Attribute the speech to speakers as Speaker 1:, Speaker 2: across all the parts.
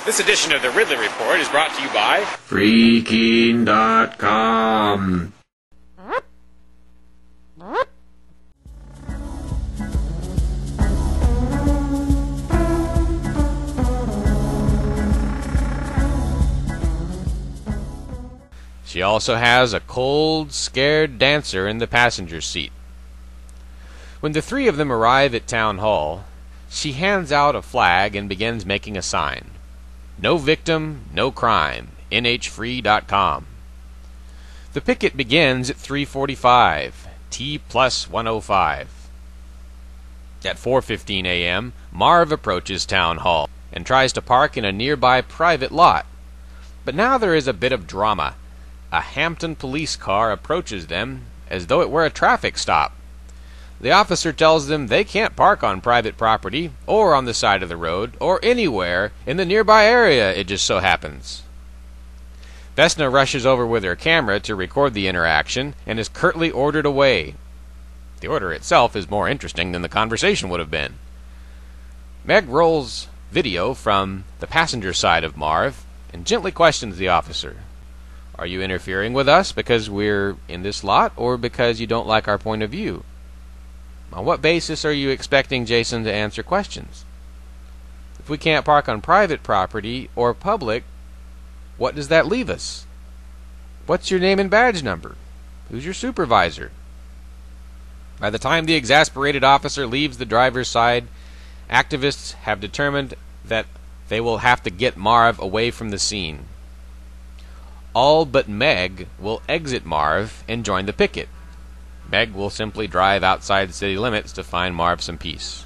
Speaker 1: This edition of the Ridley Report is brought to you by
Speaker 2: Freaking.com.
Speaker 3: She also has a cold, scared dancer in the passenger seat. When the three of them arrive at Town Hall, she hands out a flag and begins making a sign. No victim, no crime. NHFree.com. The picket begins at 3:45, T plus 105. At 4:15 a.m., Marv approaches Town Hall and tries to park in a nearby private lot. But now there is a bit of drama. A Hampton police car approaches them as though it were a traffic stop. The officer tells them they can't park on private property, or on the side of the road, or anywhere in the nearby area, it just so happens. Vesna rushes over with her camera to record the interaction and is curtly ordered away. The order itself is more interesting than the conversation would have been. Meg rolls video from the passenger side of Marv and gently questions the officer. Are you interfering with us because we're in this lot, or because you don't like our point of view? On what basis are you expecting Jason to answer questions? If we can't park on private property or public, what does that leave us? What's your name and badge number? Who's your supervisor? By the time the exasperated officer leaves the driver's side, activists have determined that they will have to get Marv away from the scene. All but Meg will exit Marv and join the picket. Meg will simply drive outside city limits to find Marv some peace.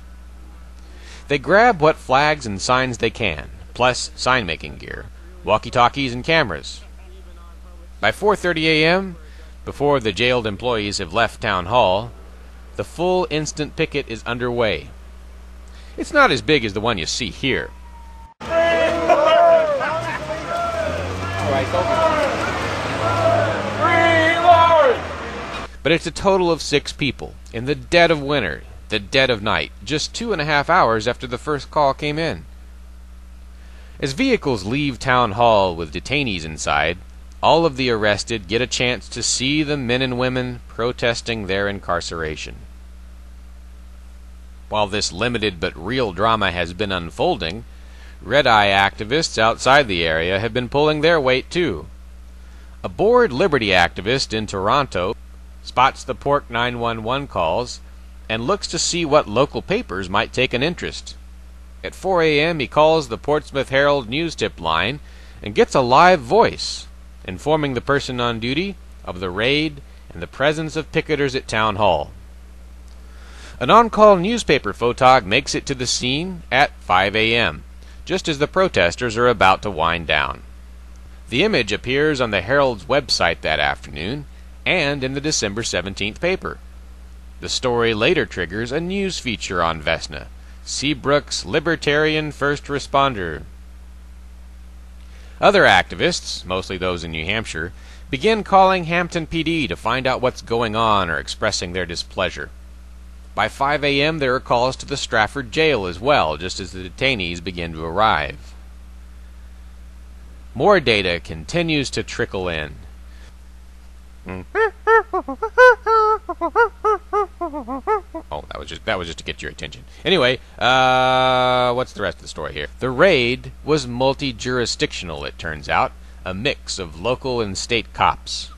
Speaker 3: They grab what flags and signs they can, plus sign-making gear, walkie-talkies and cameras. By 4:30 a.m., before the jailed employees have left Town Hall, the full instant picket is underway. It's not as big as the one you see here. But it's a total of 6 people, in the dead of winter, the dead of night, just 2.5 hours after the first call came in. As vehicles leave Town Hall with detainees inside, all of the arrested get a chance to see the men and women protesting their incarceration. While this limited but real drama has been unfolding, red-eye activists outside the area have been pulling their weight too. A bored liberty activist in Toronto spots the Pork 911 calls and looks to see what local papers might take an interest. At 4 a.m. he calls the Portsmouth Herald news tip line and gets a live voice, informing the person on duty of the raid and the presence of picketers at Town Hall. An on-call newspaper photog makes it to the scene at 5 a.m., just as the protesters are about to wind down. The image appears on the Herald's website that afternoon and in the December 17th paper. The story later triggers a news feature on Vesna, Seabrook's libertarian first responder. Other activists, mostly those in New Hampshire, begin calling Hampton PD to find out what's going on or expressing their displeasure. By 5 a.m. there are calls to the Stratford jail as well, just as the detainees begin to arrive. More data continues to trickle in. Oh, that was just to get your attention. Anyway, what's the rest of the story here? The raid was multi-jurisdictional, it turns out, a mix of local and state cops.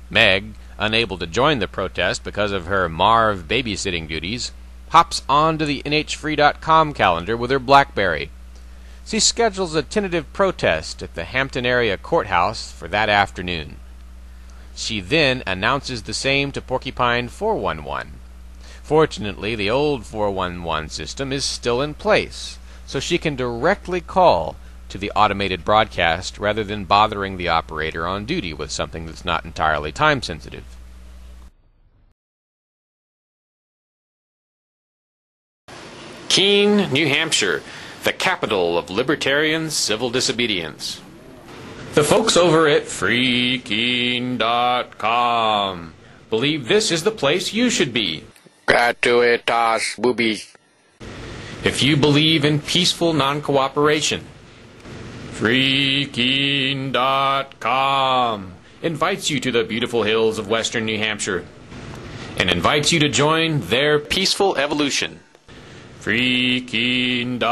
Speaker 3: Meg, unable to join the protest because of her Marv babysitting duties, hops onto the NHFree.com calendar with her BlackBerry. She schedules a tentative protest at the Hampton area courthouse for that afternoon. She then announces the same to Porcupine 411. Fortunately, the old 411 system is still in place, so she can directly call to the automated broadcast rather than bothering the operator on duty with something that's not entirely time-sensitive. Keene, New Hampshire, the capital of libertarian civil disobedience. The folks over at Freaking.com believe this is the place you should be.
Speaker 4: Gratuitas boobies.
Speaker 3: If you believe in peaceful non-cooperation, Freaking.com invites you to the beautiful hills of western New Hampshire and invites you to join their peaceful evolution. Freaking.com